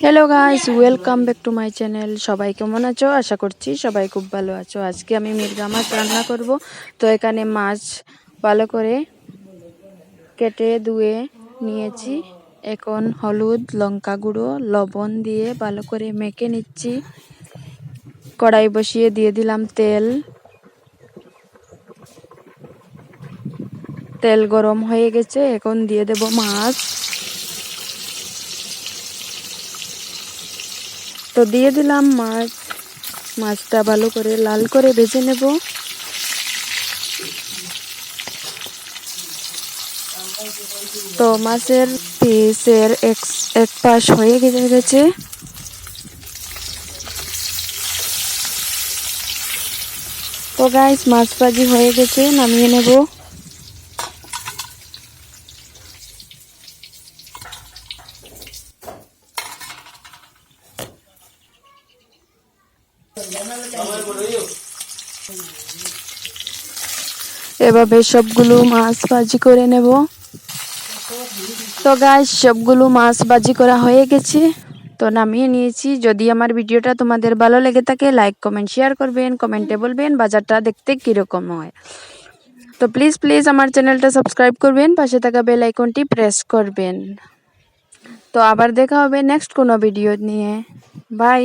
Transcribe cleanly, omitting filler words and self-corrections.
Hello guys, welcome back to my channel. সবাই কেমন আছো? আশা করছি সবাই খুব ভালো আছো। আজকে আমি মির্গা মাছ রান্না করব। তো এখানে মাছ ভালো করে কেটে ধুয়ে নিয়েছি। এখন হলুদ, লঙ্কা গুঁড়ো, লবণ দিয়ে ভালো করে মেখে নিচ্ছি। কড়াই বসিয়ে দিয়ে দিলাম তেল। তেল গরম হয়ে গেছে, এখন দিয়ে দেব মাছ। তো দিয়ে দিলাম মাছ। মাছটা ভালো করে লাল করে ভেজে নেব। তো মাছের পিসের এক পাশ হয়ে গেছে। তো গাইস, মাছ ভাজি হয়ে গেছে, নামিয়ে নেব। এভাবে সবগুলো মাছ ভাজি করে নেব। তো গাইস, সবগুলো মাছ ভাজি করা হয়ে গেছে, তো নামিয়ে নিয়েছি। যদি আমার ভিডিওটা তোমাদের ভালো লেগে থাকে, লাইক কমেন্ট শেয়ার করবেন, কমেন্টে বলবেন বাজারটা দেখতে কিরকম হয়। তো প্লিজ প্লিজ আমার চ্যানেলটা সাবস্ক্রাইব করবেন, পাশে থাকা বেল আইকনটি প্রেস করবেন। তো আবার দেখা হবে নেক্সট কোনো ভিডিও নিয়ে। বাই।